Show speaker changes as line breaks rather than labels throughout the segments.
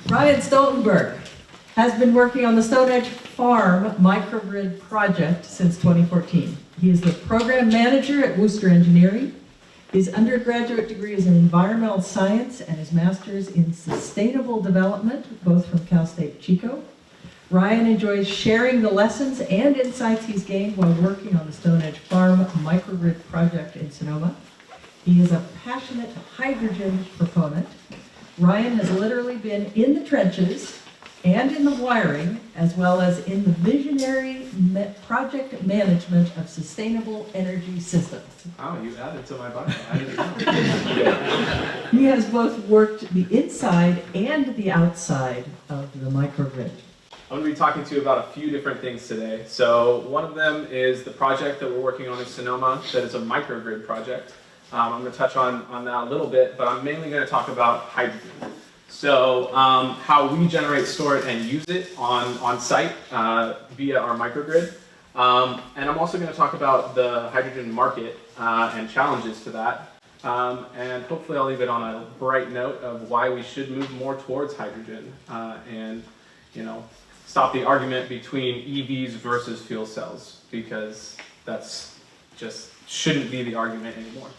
Ryan Stoltenberg has been working on the Stone Edge Farm microgrid project since 2014. He is the program manager at Worcester Engineering. His undergraduate degree is in environmental science and his master's in sustainable development, both from Cal State Chico. Ryan enjoys sharing the lessons and insights he's gained while working on the Stone Edge Farm microgrid project in Sonoma. He is a passionate hydrogen proponent. Ryan has literally been in the trenches and in the wiring, as well as in the visionary project management of sustainable energy systems.
Oh, you added to my bio. I didn't know.
He has both worked the inside and the outside of the microgrid.
I'm going to be talking to you about a few different things today. So one of them is the project that we're working on in Sonoma that is a microgrid project. I'm going to touch on that a little bit, but I'm mainly going to talk about hydrogen. So how we generate, store it, and use it on site via our microgrid. And I'm also going to talk about the hydrogen market and challenges to that. And hopefully I'll leave it on a bright note of why we should move more towards hydrogen and, stop the argument between EVs versus fuel cells, because that's just shouldn't be the argument anymore.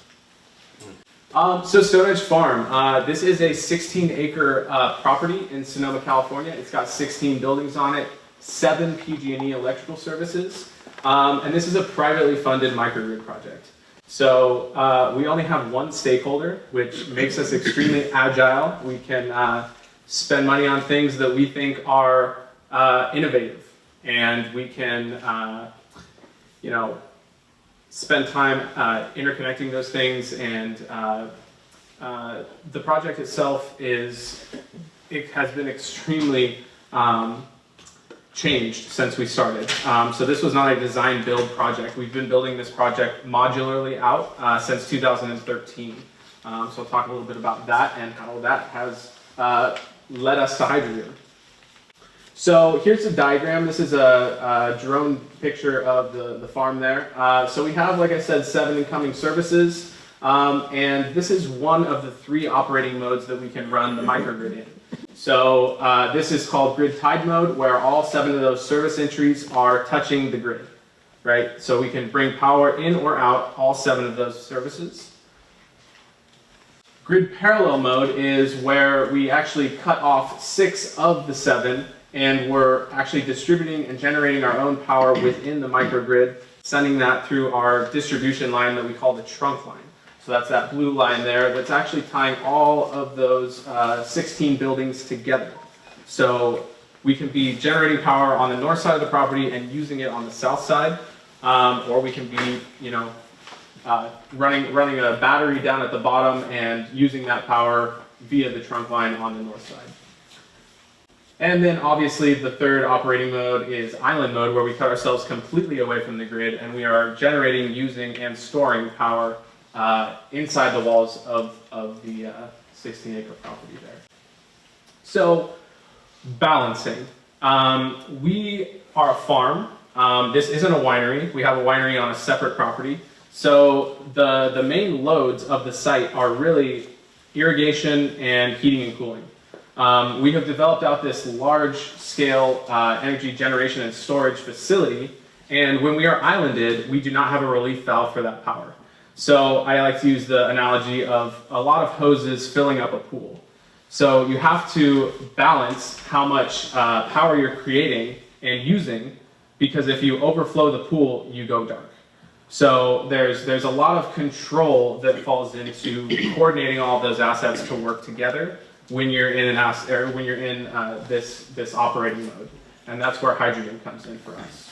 So Stone Edge Farm, this is a 16-acre property in Sonoma, California. It's got 16 buildings on it, 7 PG&E electrical services, and this is a privately funded microgrid project. So we only have one stakeholder, which makes us extremely agile. We can spend money on things that we think are innovative, and we can, spend time interconnecting those things, and the project itself it has been extremely changed since we started. So this was not a design build project. We've been building this project modularly out since 2013. So I'll talk a little bit about that and how that has led us to hydrogen. So here's a diagram. This is a drone picture of the farm there. So we have, like I said, 7 incoming services, and this is one of the 3 operating modes that we can run the microgrid in. So this is called grid tied mode, where all 7 of those service entries are touching the grid, right? So we can bring power in or out all 7 of those services. Grid parallel mode is where we actually cut off 6 of the 7, and we're actually distributing and generating our own power within the microgrid, sending that through our distribution line that we call the trunk line. So that's that blue line there that's actually tying all of those 16 buildings together. So we can be generating power on the north side of the property and using it on the south side, or we can be, running a battery down at the bottom and using that power via the trunk line on the north side. And then obviously the third operating mode is island mode, where we cut ourselves completely away from the grid and we are generating, using, and storing power inside the walls of the 16-acre property there. So balancing. We are a farm. This isn't a winery. We have a winery on a separate property. So the main loads of the site are really irrigation and heating and cooling. We have developed out this large-scale energy generation and storage facility, and when we are islanded, we do not have a relief valve for that power. So I like to use the analogy of a lot of hoses filling up a pool. So you have to balance how much power you're creating and using, because if you overflow the pool, you go dark. So there's a lot of control that falls into coordinating all of those assets to work together when you're in this operating mode, and that's where hydrogen comes in for us.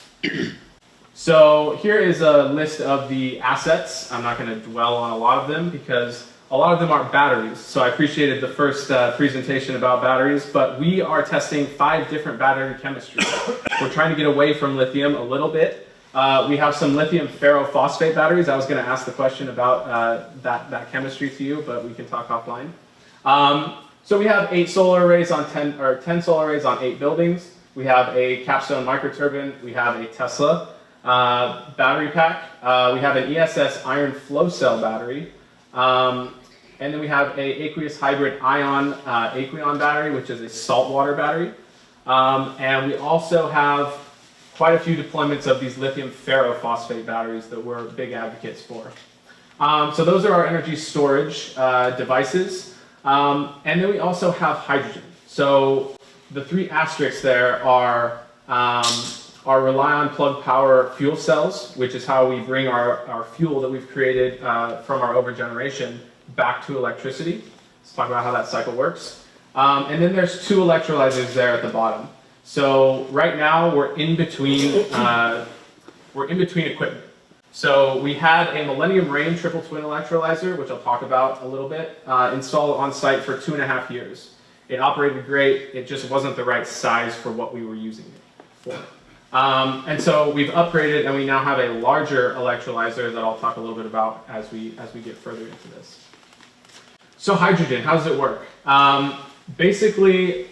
So here is a list of the assets. I'm not going to dwell on a lot of them because a lot of them are batteries. So I appreciated the first presentation about batteries, but we are testing 5 different battery chemistries. We're trying to get away from lithium a little bit. We have some lithium ferrophosphate batteries. I was going to ask the question about that chemistry to you, but we can talk offline. So we have 10 solar arrays on 8 buildings. We have a capstone microturbine. We have a Tesla battery pack. We have an ESS iron flow cell battery. And then we have a aqueous hybrid ion aqueon battery, which is a saltwater battery. And we also have quite a few deployments of these lithium ferrophosphate batteries that we're big advocates for. So those are our energy storage devices. And then we also have hydrogen. So the three asterisks there are rely on plug power fuel cells, which is how we bring our fuel that we've created from our overgeneration back to electricity. Let's talk about how that cycle works. And then there's two electrolyzers there at the bottom. So right now we're in between equipment. So we had a Millennium Reign triple twin electrolyzer, which I'll talk about a little bit, installed on site for 2.5 years. It operated great, it just wasn't the right size for what we were using it for. And so we've upgraded and we now have a larger electrolyzer that I'll talk a little bit about as we get further into this. So hydrogen, how does it work? Basically,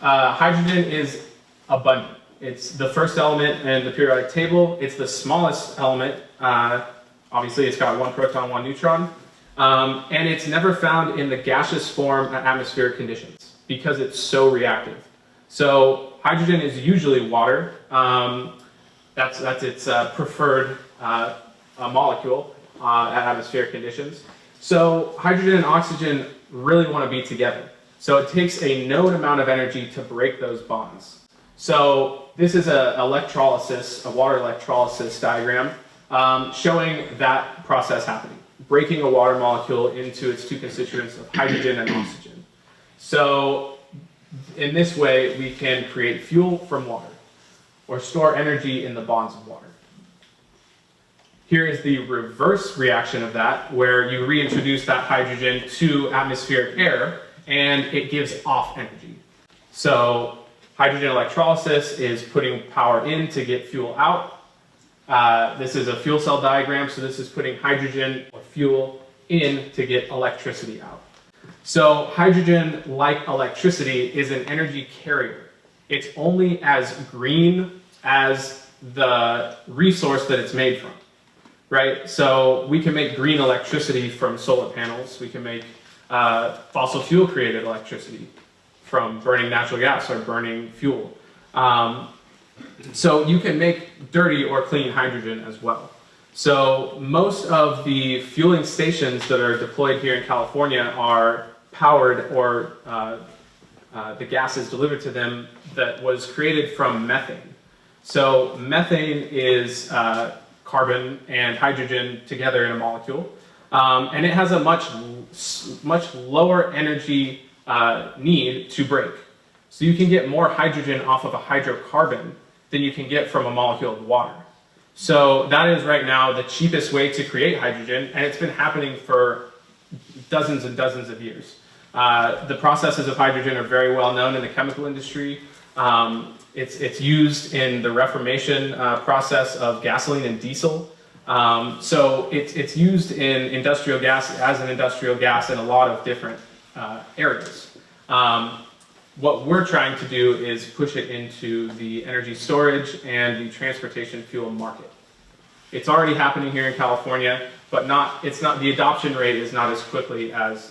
hydrogen is abundant. It's the first element in the periodic table. It's the smallest element. Obviously, it's got one proton, one neutron. And it's never found in the gaseous form at atmospheric conditions because it's so reactive. So hydrogen is usually water. That's its preferred molecule at atmospheric conditions. So hydrogen and oxygen really want to be together. So it takes a known amount of energy to break those bonds. So this is a water electrolysis diagram showing that process happening, breaking a water molecule into its two constituents of hydrogen and oxygen. So in this way, we can create fuel from water or store energy in the bonds of water. Here is the reverse reaction of that, where you reintroduce that hydrogen to atmospheric air and it gives off energy. So hydrogen electrolysis is putting power in to get fuel out. This is a fuel cell diagram, so this is putting hydrogen or fuel in to get electricity out. So hydrogen, like electricity, is an energy carrier. It's only as green as the resource that it's made from, right? So we can make green electricity from solar panels. We can make fossil fuel created electricity from burning natural gas or burning fuel. So you can make dirty or clean hydrogen as well. So most of the fueling stations that are deployed here in California are powered, or the gas is delivered to them that was created from methane. So methane is carbon and hydrogen together in a molecule. And it has a much lower energy need to break. So you can get more hydrogen off of a hydrocarbon than you can get from a molecule of water. So that is right now the cheapest way to create hydrogen, and it's been happening for dozens and dozens of years. The processes of hydrogen are very well known in the chemical industry. It's used in the reformation process of gasoline and diesel. So it's used in industrial gas as an industrial gas in a lot of different areas. What we're trying to do is push it into the energy storage and the transportation fuel market. It's already happening here in California, but the adoption rate is not as quickly as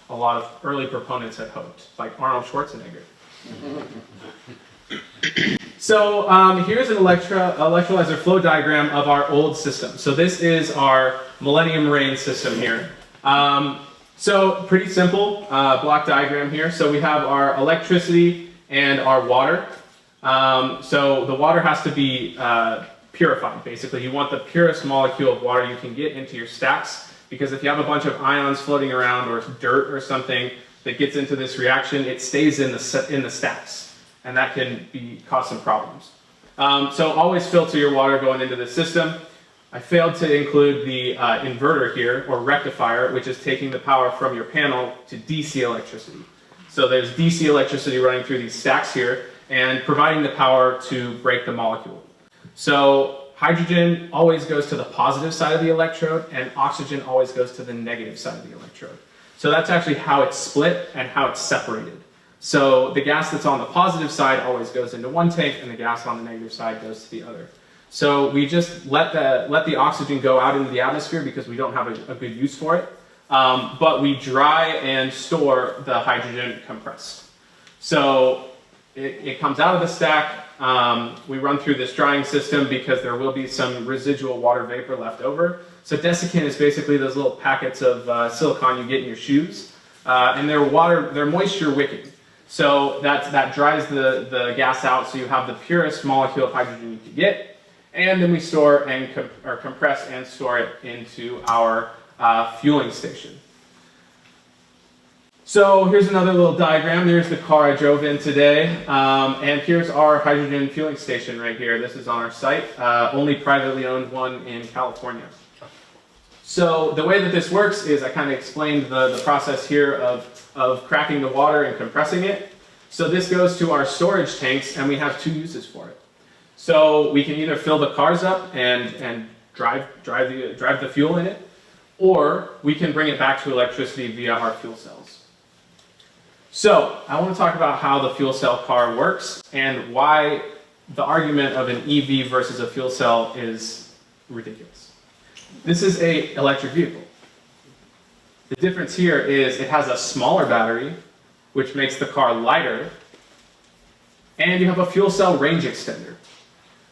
a lot of early proponents had hoped, like Arnold Schwarzenegger. So here's an electrolyzer flow diagram of our old system. So this is our Millennium Reign system here. So pretty simple block diagram here. So we have our electricity and our water. So the water has to be purified, basically. You want the purest molecule of water you can get into your stacks, because if you have a bunch of ions floating around or dirt or something that gets into this reaction, it stays in the stacks, and that can cause some problems. So always filter your water going into the system. I failed to include the inverter here, or rectifier, which is taking the power from your panel to DC electricity. So there's DC electricity running through these stacks here and providing the power to break the molecule. So hydrogen always goes to the positive side of the electrode, and oxygen always goes to the negative side of the electrode. So that's actually how it's split and how it's separated. So the gas that's on the positive side always goes into one tank, and the gas on the negative side goes to the other. So we just let the oxygen go out into the atmosphere because we don't have a good use for it. but we dry and store the hydrogen compressed. So it comes out of the stack. We run through this drying system because there will be some residual water vapor left over. So desiccant is basically those little packets of silicone you get in your shoes, and they're moisture wicking. So that dries the gas out, so you have the purest molecule of hydrogen you can get, and then we store and compress and store it into our fueling station. So here's another little diagram. There's the car I drove in today, and here's our hydrogen fueling station right here. This is on our site, only privately owned one in California. So the way that this works is I kind of explained the process here of cracking the water and compressing it. So this goes to our storage tanks, and we have two uses for it. So we can either fill the cars up and drive the fuel in it, or we can bring it back to electricity via our fuel cells. So I want to talk about how the fuel cell car works and why the argument of an EV versus a fuel cell is ridiculous. This is an electric vehicle. The difference here is it has a smaller battery, which makes the car lighter, and you have a fuel cell range extender.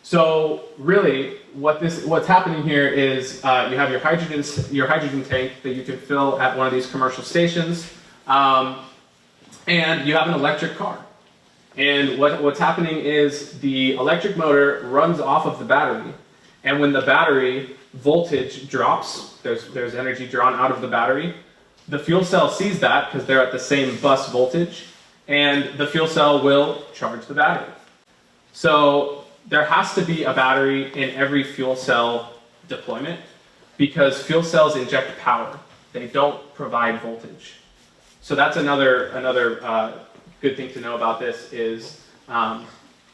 So really, what's happening here is you have your hydrogen tank that you can fill at one of these commercial stations, and you have an electric car. And what's happening is the electric motor runs off of the battery, and when the battery voltage drops, there's energy drawn out of the battery, the fuel cell sees that because they're at the same bus voltage, and the fuel cell will charge the battery. So there has to be a battery in every fuel cell deployment because fuel cells inject power. They don't provide voltage. So that's another good thing to know about this is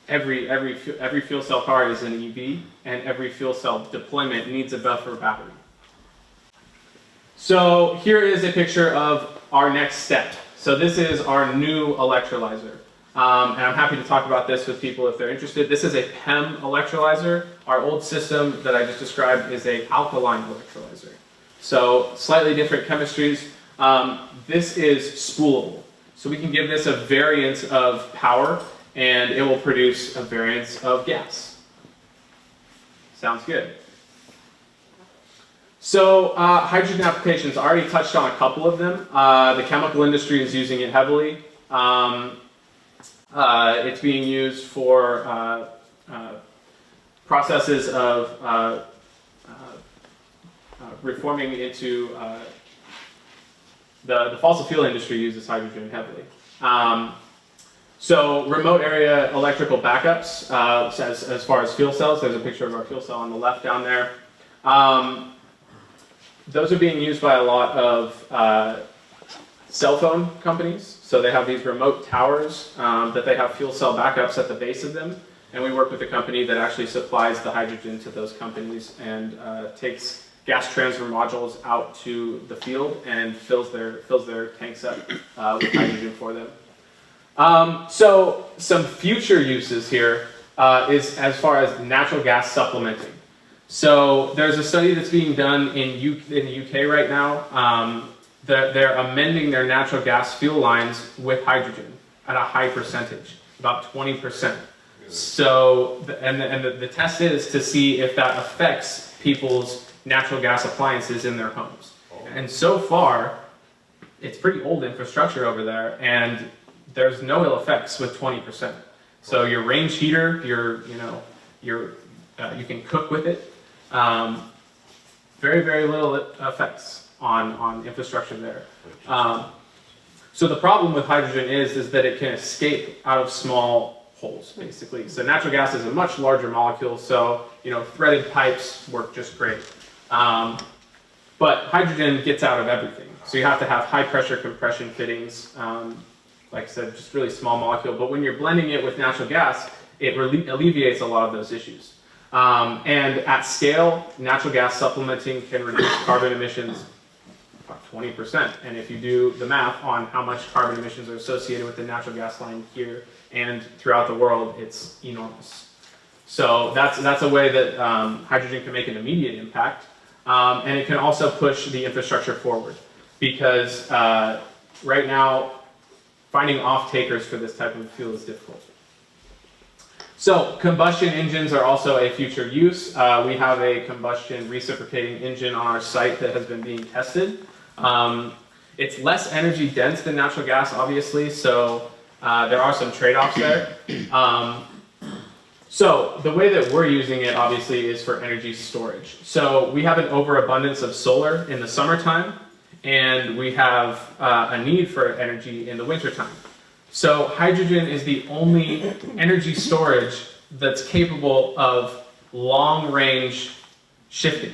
every fuel cell car is an EV, and every fuel cell deployment needs a buffer battery. So here is a picture of our next step. So this is our new electrolyzer. And I'm happy to talk about this with people if they're interested. This is a PEM electrolyzer. Our old system that I just described is an alkaline electrolyzer. So slightly different chemistries. This is spoolable. So we can give this a variance of power, and it will produce a variance of gas. Sounds good. So hydrogen applications, I already touched on a couple of them. The chemical industry is using it heavily. It's being used for processes of reforming into the fossil fuel industry uses hydrogen heavily. So remote area electrical backups, as far as fuel cells, there's a picture of our fuel cell on the left down there. Those are being used by a lot of cell phone companies. So they have these remote towers that they have fuel cell backups at the base of them. And we work with a company that actually supplies the hydrogen to those companies and takes gas transfer modules out to the field and fills their tanks up with hydrogen for them. So some future uses here is as far as natural gas supplementing. So there's a study that's being done in the UK right now. They're amending their natural gas fuel lines with hydrogen at a high percentage, about 20%. So, the test is to see if that affects people's natural gas appliances in their homes. And so far, it's pretty old infrastructure over there, and there's no ill effects with 20%. So your range heater, you can cook with it. Very, very little effects on infrastructure there. So the problem with hydrogen is that it can escape out of small holes, basically. So natural gas is a much larger molecule, so threaded pipes work just great. But hydrogen gets out of everything. So you have to have high pressure compression fittings, like I said, just really small molecule. But when you're blending it with natural gas, it alleviates a lot of those issues. And at scale, natural gas supplementing can reduce carbon emissions by 20%. And if you do the math on how much carbon emissions are associated with the natural gas line here and throughout the world, it's enormous. So that's a way that hydrogen can make an immediate impact. And it can also push the infrastructure forward. because right now finding off-takers for this type of fuel is difficult. So combustion engines are also a future use. We have a combustion reciprocating engine on our site that has been being tested. It's less energy dense than natural gas, obviously, so there are some trade-offs there. So the way that we're using it, obviously, is for energy storage. So we have an overabundance of solar in the summertime, and we have a need for energy in the wintertime. So hydrogen is the only energy storage that's capable of long-range shifting,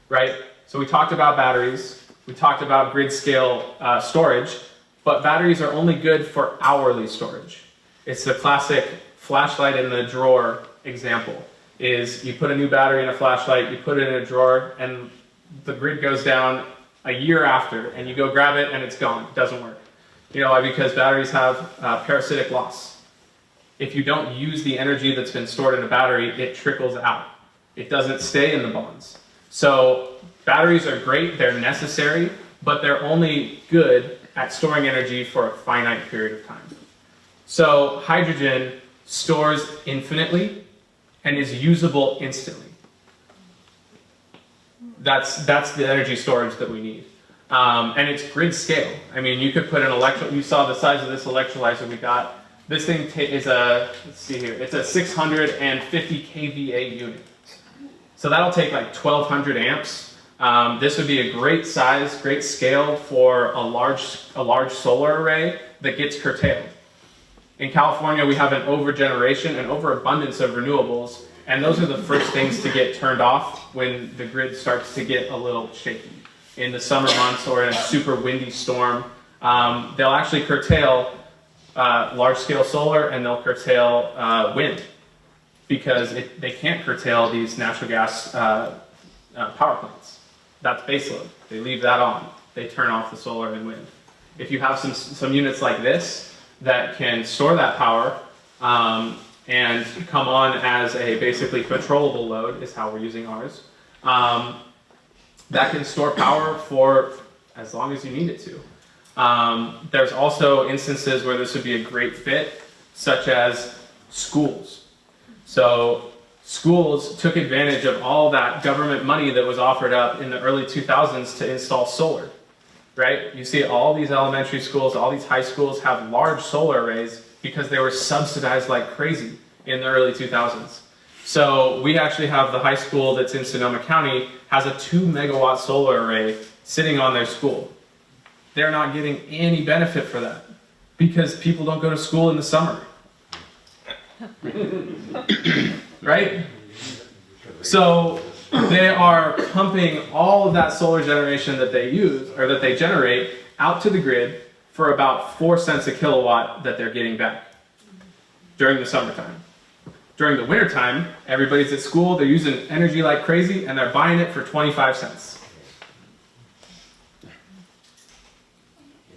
right? So we talked about batteries, we talked about grid-scale storage, but batteries are only good for hourly storage. It's the classic flashlight in the drawer example, is you put a new battery in a flashlight, you put it in a drawer, and the grid goes down a year after, and you go grab it, and it's gone. It doesn't work. You know why? Because batteries have parasitic loss. If you don't use the energy that's been stored in a battery, it trickles out. It doesn't stay in the bonds. So batteries are great, they're necessary, but they're only good at storing energy for a finite period of time. So hydrogen stores infinitely and is usable instantly. That's the energy storage that we need. And it's grid scale. I mean, you could put an you saw the size of this electrolyzer we got. This thing is let's see here, it's a 650 kVA unit. So that'll take like 1200 amps. This would be a great size, great scale for a large solar array that gets curtailed. In California, we have an overgeneration, an overabundance of renewables, and those are the first things to get turned off when the grid starts to get a little shaky. In the summer months or in a super windy storm, they'll actually curtail large-scale solar and they'll curtail wind because they can't curtail these natural gas power plants. That's baseload. They leave that on. They turn off the solar and wind. If you have some units like this that can store that power and come on as a basically controllable load is how we're using ours. That can store power for as long as you need it to. There's also instances where this would be a great fit, such as schools. So schools took advantage of all that government money that was offered up in the early 2000s to install solar, right? You see all these elementary schools, all these high schools have large solar arrays because they were subsidized like crazy in the early 2000s. So we actually have the high school that's in Sonoma County has a 2 megawatt solar array sitting on their school. They're not getting any benefit for that because people don't go to school in the summer. Right? So they are pumping all of that solar generation that they use or that they generate out to the grid for about 4 cents a kilowatt that they're getting back during the summertime. During the wintertime, everybody's at school, they're using energy like crazy, and they're buying it for 25 cents.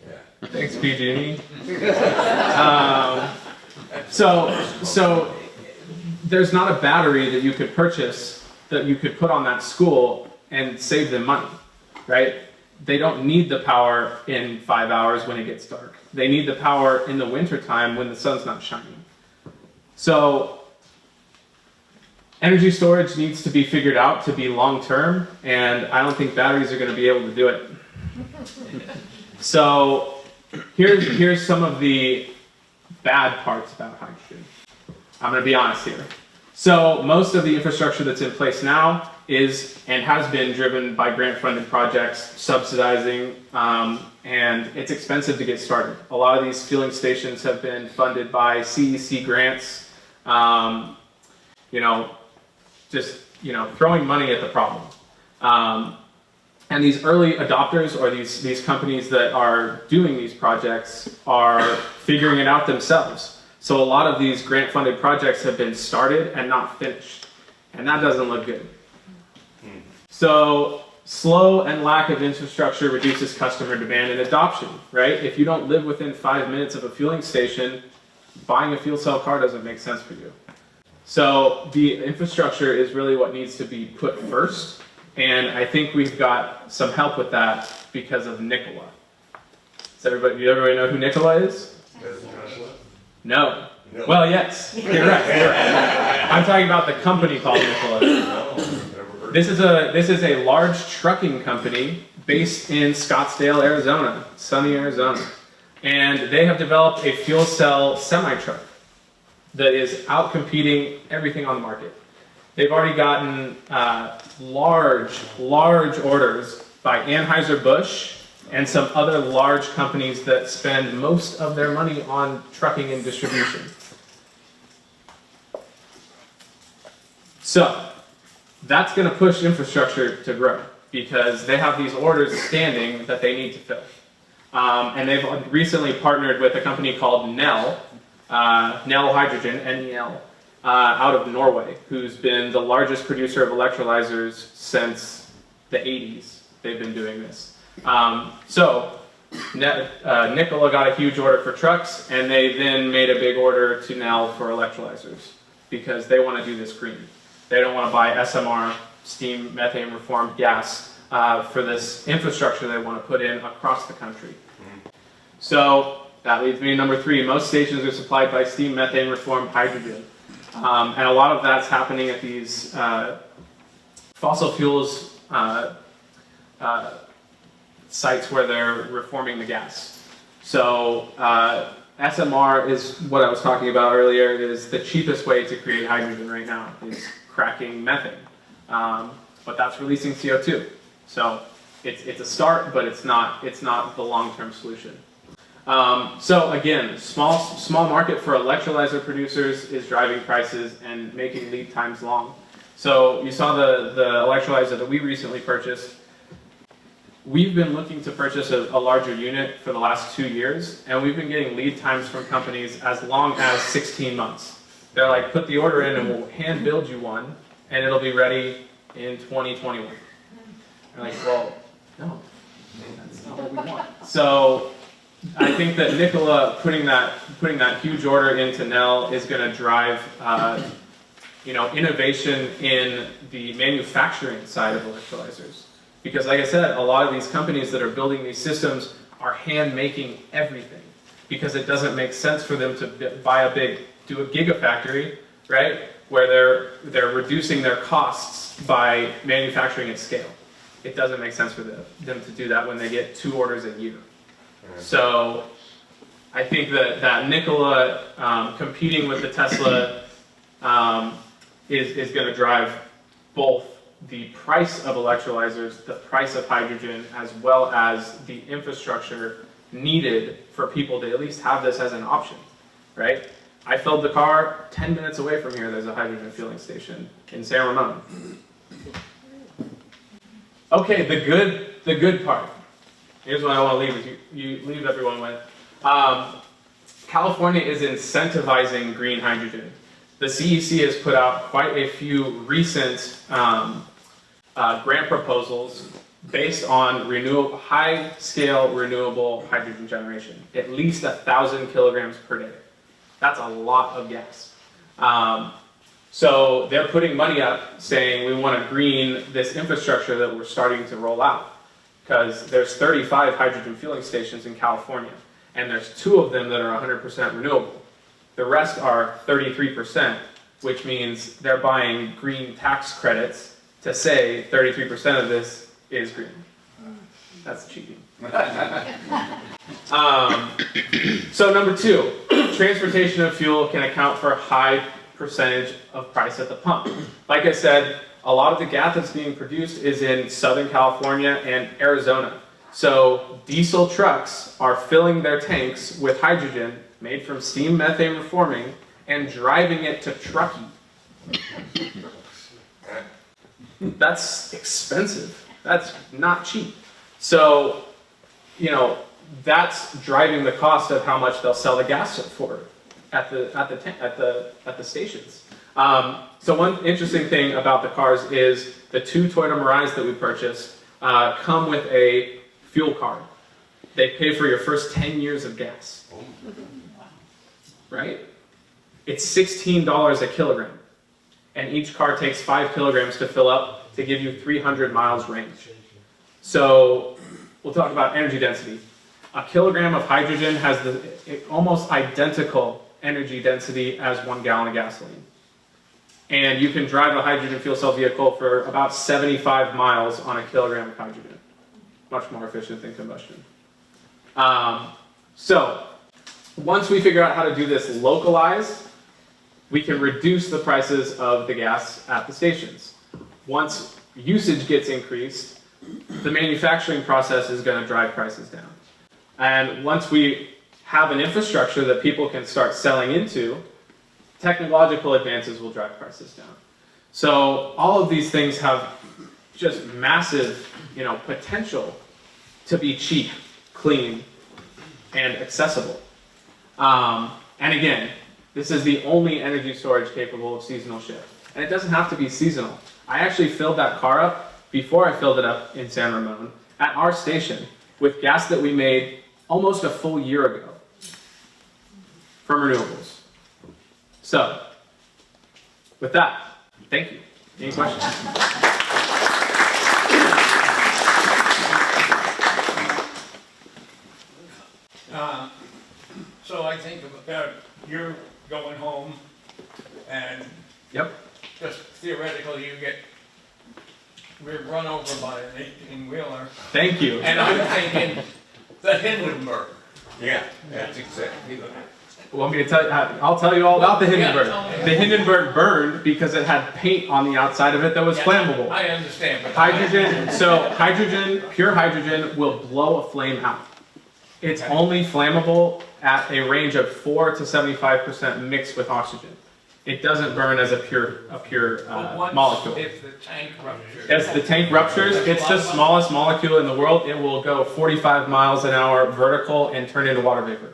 Yeah. Thanks, PG&E. So there's not a battery that you could purchase that you could put on that school and save them money, right? They don't need the power in 5 hours when it gets dark. They need the power in the wintertime when the sun's not shining. So energy storage needs to be figured out to be long-term, and I don't think batteries are going to be able to do it. So here's some of the bad parts about hydrogen. I'm going to be honest here. So most of the infrastructure that's in place now is and has been driven by grant-funded projects, subsidizing, and it's expensive to get started. A lot of these fueling stations have been funded by CEC grants, throwing money at the problem. And these early adopters or these companies that are doing these projects are figuring it out themselves. So a lot of these grant-funded projects have been started and not finished. And that doesn't look good. So slow and lack of infrastructure reduces customer demand and adoption, right? If you don't live within 5 minutes of a fueling station, buying a fuel cell car doesn't make sense for you. So the infrastructure is really what needs to be put first And I think we've got some help with that because of Nikola. Do everybody know who Nikola is? No. Well, yes, you're right. I'm talking about the company called Nikola. This is a large trucking company based in Scottsdale, Arizona, sunny Arizona. And they have developed a fuel cell semi-truck that is out-competing everything on the market. They've already gotten large orders by Anheuser-Busch and some other large companies that spend most of their money on trucking and distribution. So, that's going to push infrastructure to grow because they have these orders standing that they need to fill. And they've recently partnered with a company called Nel Hydrogen, N-E-L, out of Norway, who's been the largest producer of electrolyzers since the 80s. They've been doing this. So Nikola got a huge order for trucks, and they then made a big order to Nel for electrolyzers because they want to do this green. They don't want to buy SMR, steam methane reformed gas, for this infrastructure they want to put in across the country. So that leads me to number 3. Most stations are supplied by steam methane reformed hydrogen. And a lot of that's happening at these fossil fuels sites where they're reforming the gas. So SMR is what I was talking about earlier. It is the cheapest way to create hydrogen right now, is cracking methane. But that's releasing CO2. So it's a start, but it's not the long-term solution. So again, small market for electrolyzer producers is driving prices and making lead times long. So you saw the electrolyzer that we recently purchased. We've been looking to purchase a larger unit for the last 2 years, and we've been getting lead times from companies as long as 16 months. They're like, put the order in and we'll hand build you one, and it'll be ready in 2021. They're like, well, no, that's not what we want. So I think that Nikola putting that huge order into Nel is going to drive innovation in the manufacturing side of electrolyzers. Because like I said, a lot of these companies that are building these systems are hand making everything because it doesn't make sense for them to do a gigafactory, right? Where they're reducing their costs by manufacturing at scale. It doesn't make sense for them to do that when they get 2 orders a year. So I think that Nikola competing with the Tesla is going to drive both the price of electrolyzers, the price of hydrogen, as well as the infrastructure needed for people to at least have this as an option, right? I filled the car 10 minutes away from here. There's a hydrogen fueling station in San Ramon. Okay, the good part. Here's what I want to leave everyone with. California is incentivizing green hydrogen. The CEC has put out quite a few recent grant proposals based on high-scale renewable hydrogen generation, at least 1,000 kilograms per day. That's a lot of gas. So they're putting money up saying we want to green this infrastructure that we're starting to roll out. Because there's 35 hydrogen fueling stations in California, and there's 2 of them that are 100% renewable. The rest are 33%, which means they're buying green tax credits to say 33% of this is green. That's cheating. So number 2, transportation of fuel can account for a high percentage of price at the pump. Like I said, a lot of the gas that's being produced is in Southern California and Arizona. So diesel trucks are filling their tanks with hydrogen made from steam methane reforming and driving it to Truckee. That's expensive. That's not cheap. So, that's driving the cost of how much they'll sell the gas for at the stations. So one interesting thing about the cars is the 2 Toyota Mirais that we purchased come with a fuel card. They pay for your first 10 years of gas. Right? It's $16 a kilogram. And each car takes 5 kilograms to fill up to give you 300 miles range. So we'll talk about energy density. A kilogram of hydrogen has the almost identical energy density as 1 gallon of gasoline. And you can drive a hydrogen fuel cell vehicle for about 75 miles on a kilogram of hydrogen. Much more efficient than combustion. So once we figure out how to do this localized, we can reduce the prices of the gas at the stations. Once usage gets increased, the manufacturing process is going to drive prices down. And once we have an infrastructure that people can start selling into, technological advances will drive prices down. So all of these things have just massive, potential to be cheap, clean, and accessible. And again, this is the only energy storage capable of seasonal shift. And it doesn't have to be seasonal. I actually filled that car up before I filled it up in San Ramon at our station with gas that we made almost a full year ago from renewables. So, with that, thank you. Any questions?
So I think about you're going home and
Yep.
just theoretically we're run over by an 18-wheeler.
Thank you.
And I'm thinking the Hindenburg. Yeah, that's exactly what
Want me to tell you? I'll tell you all about the Hindenburg.
Yeah.
The Hindenburg burned because it had paint on the outside of it that was flammable.
I understand. But
Hydrogen, pure hydrogen, will blow a flame out. It's only flammable at a range of 4 to 75% mixed with oxygen. It doesn't burn as a pure molecule.
If the tank ruptures.
As the tank ruptures, it's the smallest molecule in the world. It will go 45 miles an hour vertical and turn into water vapor.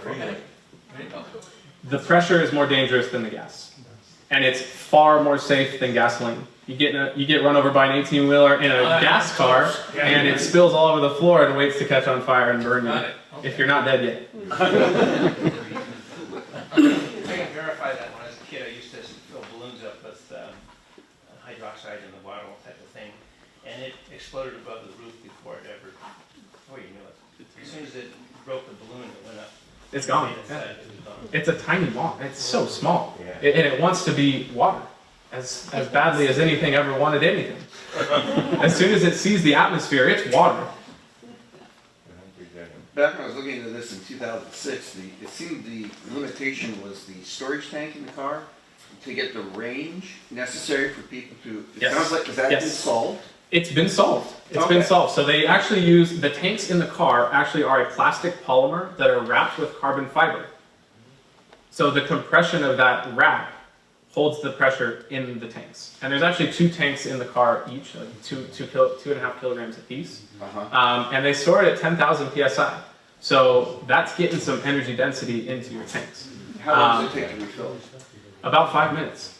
Okay.
The pressure is more dangerous than the gas, and it's far more safe than gasoline. You get run over by an 18-wheeler in a gas car, and it spills all over the floor and waits to catch on fire and burn you.
Okay.
If you're not dead yet.
I can verify that when I was a kid, I used to fill balloons up with hydroxide in the bottle type of thing, and it exploded above the roof before it ever, you knew it. As soon as it broke the balloon, it went up.
It's gone.
Inside, it was gone.
It's a tiny moth. It's so small, and it wants to be water as badly as anything ever wanted anything. As soon as it sees the atmosphere, it's water.
Back when I was looking into this in 2006, it seemed the limitation was the storage tank in the car to get the range necessary for people to. It sounds like has that been solved?
It's been solved. It's been solved. So they actually use the tanks in the car. Actually, are a plastic polymer that are wrapped with carbon fiber. So the compression of that wrap holds the pressure in the tanks. And there's actually 2 tanks in the car each, like 2.5 kilograms apiece. And they store it at 10,000 psi. So that's getting some energy density into your tanks.
How long does it take to refill?
About 5 minutes.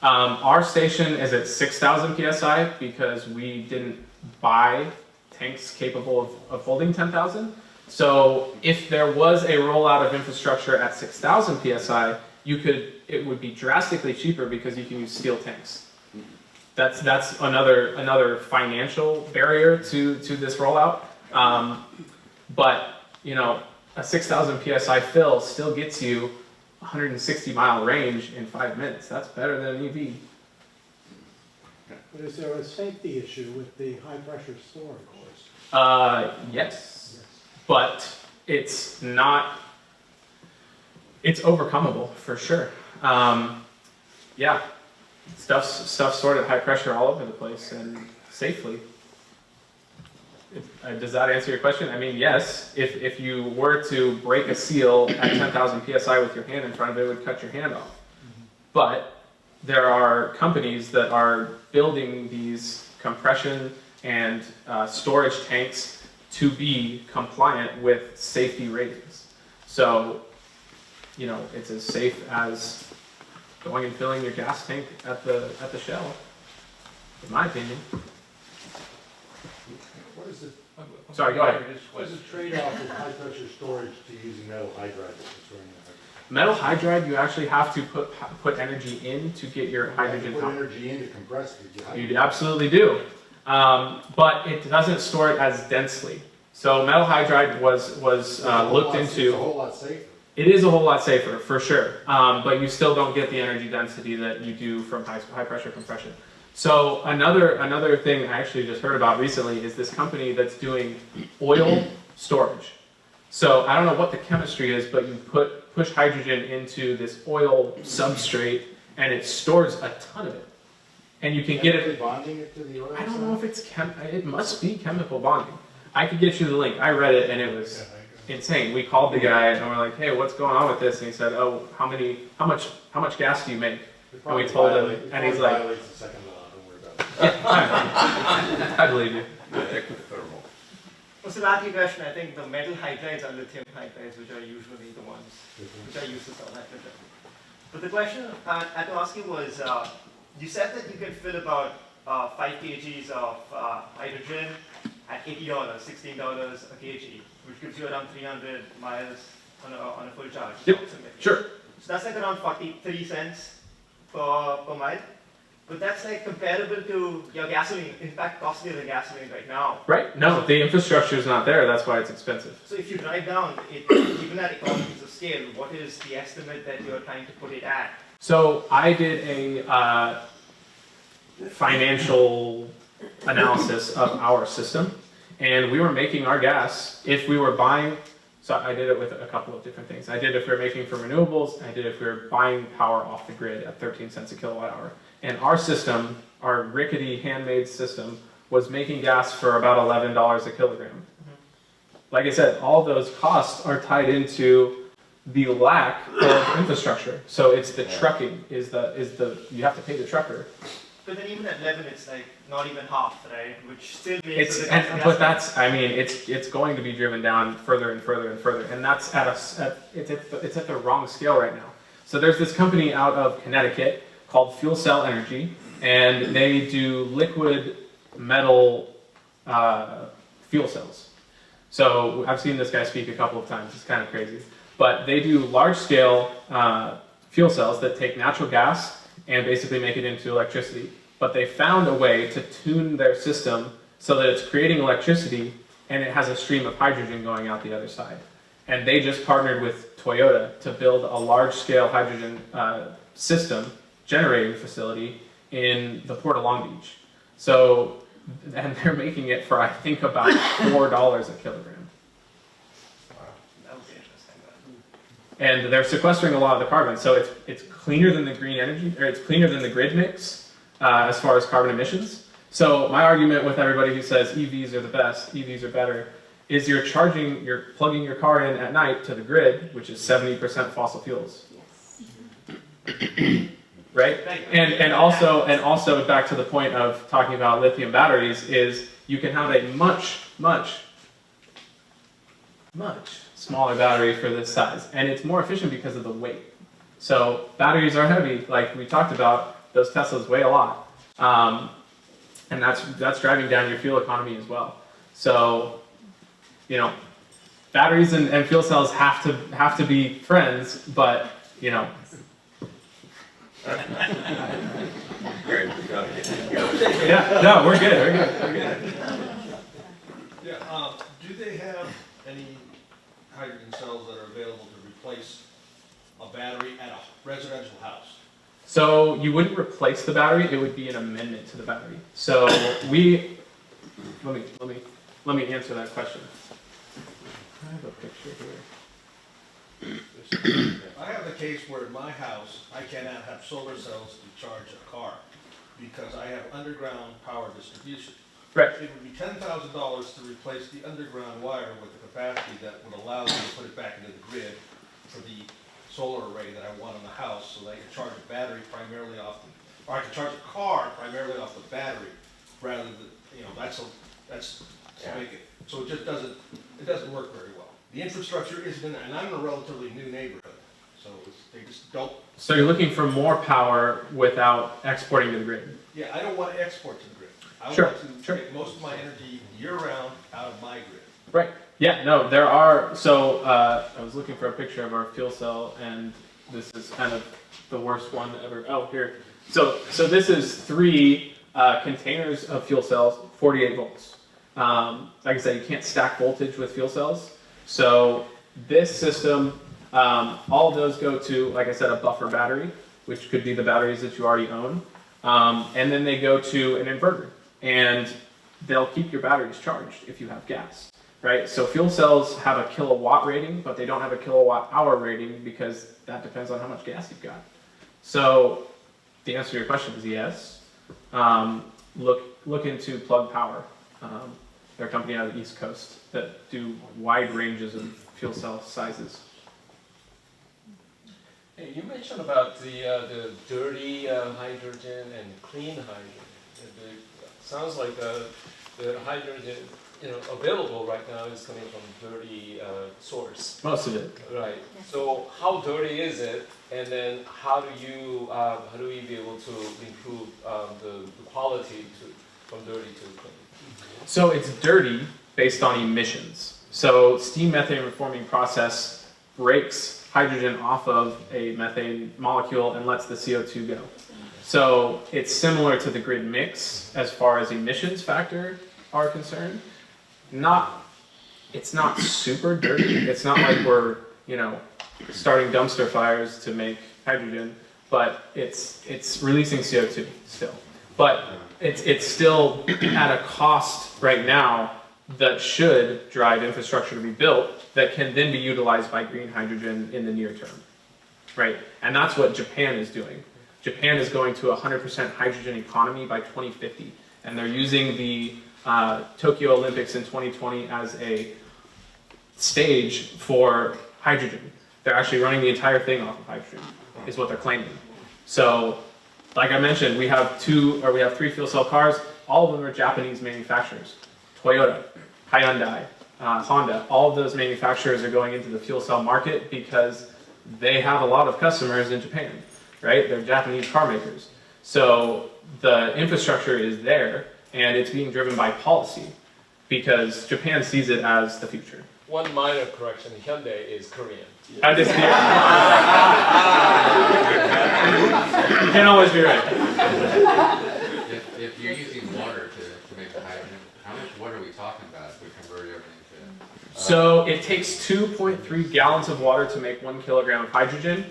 Our station is at 6,000 psi because we didn't buy tanks capable of holding 10,000. So if there was a rollout of infrastructure at 6,000 psi, it would be drastically cheaper because you can use steel tanks. That's another financial barrier to this rollout. But a 6,000 psi fill still gets you 160-mile range in 5 minutes. That's better than an EV.
But is there a safety issue with the high pressure storage?
Yes, but it's not. It's overcomable for sure. Yeah, stuff's stored at high pressure all over the place and safely. Does that answer your question? I mean, yes. If you were to break a seal at 10,000 psi with your hand in front of it, it would cut your hand off. But there are companies that are building these compression and storage tanks to be compliant with safety ratings. So, it's as safe as going and filling your gas tank at the Shell, in my opinion.
What is the,
Sorry, go ahead.
what is the trade-off of high pressure storage to using metal hydride?
Metal hydride, you actually have to put energy in to get your hydrogen
Put
out.
energy in to compress it.
You absolutely do. But it doesn't store it as densely. So metal hydride was looked into.
It's a whole lot safer.
It is a whole lot safer, for sure. But you still don't get the energy density that you do from high pressure compression. So another thing I actually just heard about recently is this company that's doing oil storage. So I don't know what the chemistry is, but you push hydrogen into this oil substrate and it stores a ton of it. And you can get it.
Bonding it to the oil.
I don't know if it's it must be chemical bonding. I could get you the link. I read it and it was insane. We called the guy and we're like, hey, what's going on with this? And he said, oh, how much gas do you make? And we told him, and he's like,
violates the second law, don't worry about it.
yeah, I believe you.
Well, so last question, I think the metal hydrides are lithium hydrides, which are usually the ones which are used to sell hydrogen. But the question I had to ask you was, you said that you can fill about 5 kgs of hydrogen at $80, $16 a kg, which gives you around 300 miles on a full charge.
Yep, sure.
So that's like around 30 cents per mile. But that's like comparable to your gasoline, in fact costlier than gasoline right now.
Right? No, the infrastructure is not there, that's why it's expensive.
So if you drive down, even at economies of scale, what is the estimate that you're trying to put it at?
So I did a financial analysis of our system, and we were making our gas, if we were buying, so I did it with a couple of different things. I did it if we were making for renewables, I did it if we were buying power off the grid at 13 cents a kilowatt hour. And our system, our rickety handmade system, was making gas for about $11 a kilogram. Like I said, all those costs are tied into the lack of infrastructure. So it's the trucking you have to pay the trucker.
But then even at 11, it's like not even half, right? Which still
It's
makes
it's going to be driven down further and further and further, and that's it's at the wrong scale right now. So there's this company out of Connecticut called Fuel Cell Energy, and they do liquid metal fuel cells. So I've seen this guy speak a couple of times. It's kind of crazy, but they do large scale fuel cells that take natural gas and basically make it into electricity. But they found a way to tune their system so that it's creating electricity and it has a stream of hydrogen going out the other side. And they just partnered with Toyota to build a large-scale hydrogen system generating facility in the Port of Long Beach. So, and they're making it for, I think, about $4 a kilogram.
That would be interesting.
And they're sequestering a lot of the carbon, so it's cleaner than the green energy, or it's cleaner than the grid mix as far as carbon emissions. So my argument with everybody who says EVs are the best, EVs are better, is you're plugging your car in at night to the grid, which is 70% fossil fuels.
Yes.
Right? And also back to the point of talking about lithium batteries is you can have a much smaller battery for this size, and it's more efficient because of the weight. So batteries are heavy, like we talked about. Those Teslas weigh a lot, and that's driving down your fuel economy as well. So, you know, batteries and fuel cells have to be friends, but you know. Yeah, no, we're good.
Yeah, do they have any hydrogen cells that are available to replace a battery at a residential house?
So you wouldn't replace the battery; it would be an amendment to the battery. So let me answer that question. I have a picture here.
I have a case where in my house, I cannot have solar cells to charge a car because I have underground power distribution.
Right.
It would be $10,000 to replace the underground wire with the capacity that would allow me to put it back into the grid for the solar array that I want on the house, so that I can charge a battery primarily off the, or I can charge a car primarily off the battery, rather than, you know, that's to make it. So it just doesn't work very well. The infrastructure isn't in there, and I'm in a relatively new neighborhood, so they just don't.
So you're looking for more power without exporting to the grid.
Yeah, I don't want to export to the grid. I
Sure,
want to
sure.
get most of my energy year-round out of my grid.
Right. Yeah, no, there are. So I was looking for a picture of our fuel cell, and this is kind of the worst one ever. Oh, here. So this is 3 containers of fuel cells, 48 volts. Like I said, you can't stack voltage with fuel cells. So this system, all of those go to, like I said, a buffer battery, which could be the batteries that you already own. And then they go to an inverter, and they'll keep your batteries charged if you have gas. Right, so fuel cells have a kilowatt rating, but they don't have a kilowatt hour rating because that depends on how much gas you've got. So the answer to your question is yes. Look into Plug Power. They're a company out of the East Coast that do wide ranges of fuel cell sizes.
Hey, you mentioned about the dirty hydrogen and clean hydrogen. Sounds like the hydrogen available right now is coming from dirty source.
Most of it.
Right. So how dirty is it? And then how do we be able to improve the quality from dirty to clean?
So it's dirty based on emissions. So steam methane reforming process breaks hydrogen off of a methane molecule and lets the CO2 go. So it's similar to the grid mix as far as emissions factor are concerned. It's not super dirty. It's not like we're, starting dumpster fires to make hydrogen, but it's releasing CO2 still. But it's still at a cost right now that should drive infrastructure to be built that can then be utilized by green hydrogen in the near term, right? And that's what Japan is doing. Japan is going to 100% hydrogen economy by 2050, and they're using the Tokyo Olympics in 2020 as a stage for hydrogen. They're actually running the entire thing off of hydrogen, is what they're claiming. So, like I mentioned, we have 3 fuel cell cars. All of them are Japanese manufacturers. Toyota, Hyundai, Honda, all of those manufacturers are going into the fuel cell market because they have a lot of customers in Japan, right? They're Japanese car makers. So the infrastructure is there, and it's being driven by policy because Japan sees it as the future.
One minor correction, Hyundai is Korean.
I just you can't always be right.
If you're using water to make the hydrogen, how much water are we talking about if we convert everything to?
So it takes 2.3 gallons of water to make 1 kilogram of hydrogen,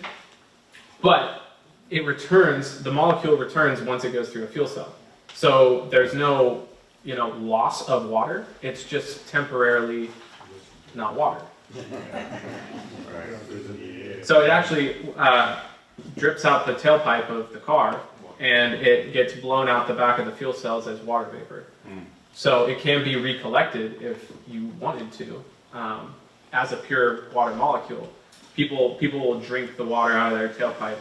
but it returns, the molecule returns once it goes through a fuel cell. So there's no, loss of water. It's just temporarily not water. So it actually drips out the tailpipe of the car, and it gets blown out the back of the fuel cells as water vapor. So it can be recollected if you wanted to, as a pure water molecule. People will drink the water out of their tailpipe.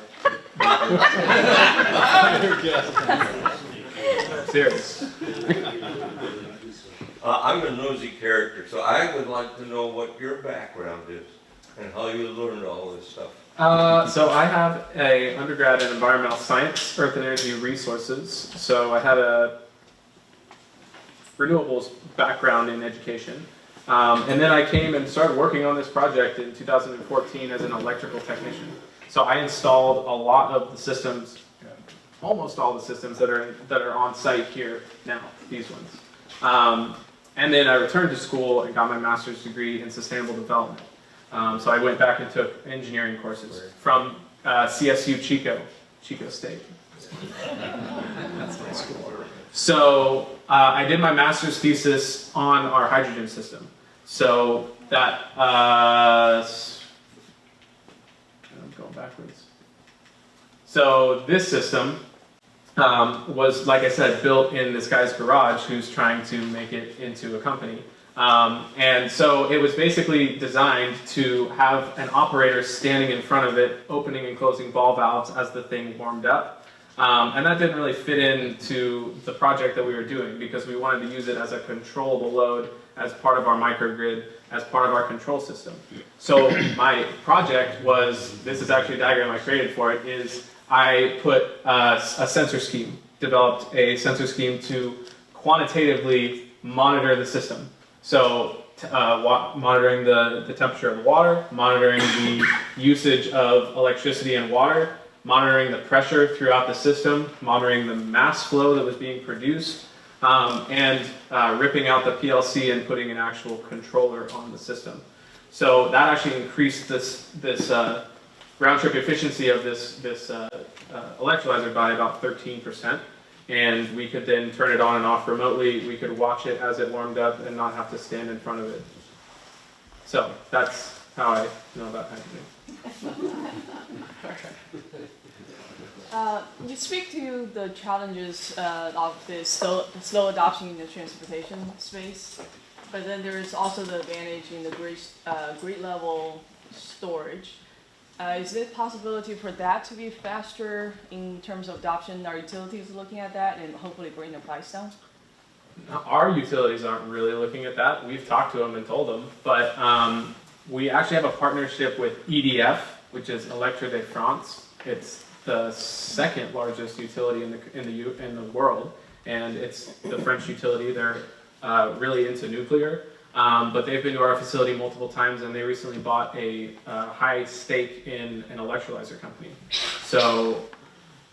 Serious.
I'm a nosy character, so I would like to know what your background is and how you learned all this stuff.
So I have an undergrad in environmental science, earth and energy resources. So I had a renewables background in education. And then I came and started working on this project in 2014 as an electrical technician. So I installed a lot of the systems, almost all the systems that are on site here now, these ones. And then I returned to school and got my master's degree in sustainable development. So I went back and took engineering courses from CSU Chico State. That's my school. So I did my master's thesis on our hydrogen system. So that, I'm going backwards. So this system was, like I said, built in this guy's garage who's trying to make it into a company. And so it was basically designed to have an operator standing in front of it, opening and closing ball valves as the thing warmed up. And that didn't really fit into the project that we were doing because we wanted to use it as a controllable load as part of our microgrid, as part of our control system. So my project was, this is actually a diagram I created for it, is I put a sensor scheme, developed a sensor scheme to quantitatively monitor the system. So monitoring the temperature of the water, monitoring the usage of electricity and water, monitoring the pressure throughout the system, monitoring the mass flow that was being produced, and ripping out the PLC and putting an actual controller on the system. So that actually increased this round trip efficiency of this electrolyzer by about 13%. And we could then turn it on and off remotely. We could watch it as it warmed up and not have to stand in front of it. So that's how I know about hydrogen.
You speak to the challenges of the slow adoption in the transportation space, but then there is also the advantage in the grid level storage. Is it a possibility for that to be faster in terms of adoption? Are utilities looking at that and hopefully bring the price down?
Our utilities aren't really looking at that. We've talked to them and told them, but we actually have a partnership with EDF, which is Electre de France. It's the second largest utility in the world, and it's the French utility. They're really into nuclear. But they've been to our facility multiple times, and they recently bought a high stake in an electrolyzer company. So,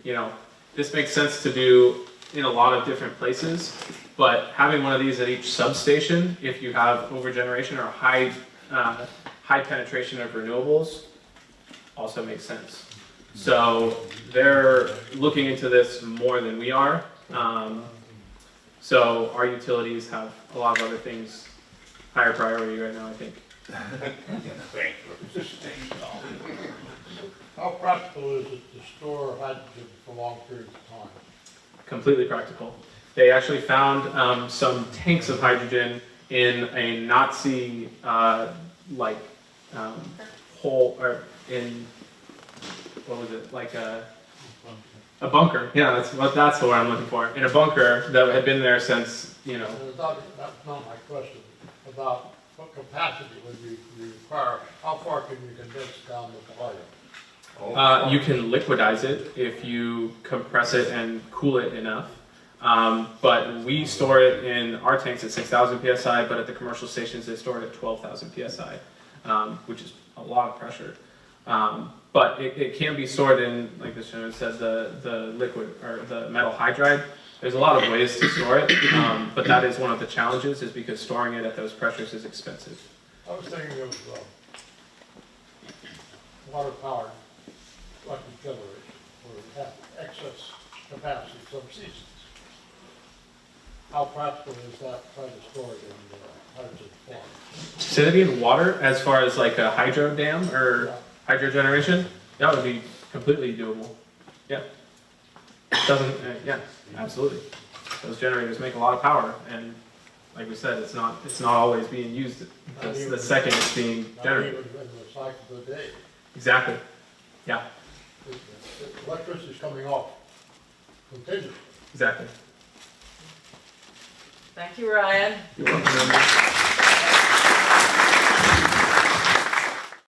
you know, this makes sense to do in a lot of different places, but having one of these at each substation, if you have overgeneration or high penetration of renewables, also makes sense. So they're looking into this more than we are. So our utilities have a lot of other things higher priority right now, I think.
How practical is it to store hydrogen for long periods of time?
Completely practical. They actually found some tanks of hydrogen in a Nazi hole, or in, what was it, like a bunker. Yeah, that's the word I'm looking for. In a bunker that had been there since, you know.
That's not my question. About what capacity would you require? How far can you condense down the volume?
You can liquidize it if you compress it and cool it enough. But we store it in our tanks at 6,000 psi, but at the commercial stations they store it at 12,000 psi, which is a lot of pressure. But it can be stored in, like the gentleman said, the liquid or the metal hydride. There's a lot of ways to store it, but that is one of the challenges, is because storing it at those pressures is expensive.
I was thinking of water-powered electric generators, where we have excess capacity some seasons. How practical is that, trying to store it in hydrogen form?
Say that again, water, as far as like a hydro dam or hydro generation? That would be completely doable. Yeah. It doesn't, yeah, absolutely. Those generators make a lot of power, and like we said, it's not always being used the second it's being generated.
Not even in the cycle of the day.
Exactly. Yeah.
The electricity is coming off continuously.
Exactly.
Thank you, Ryan.
You're welcome.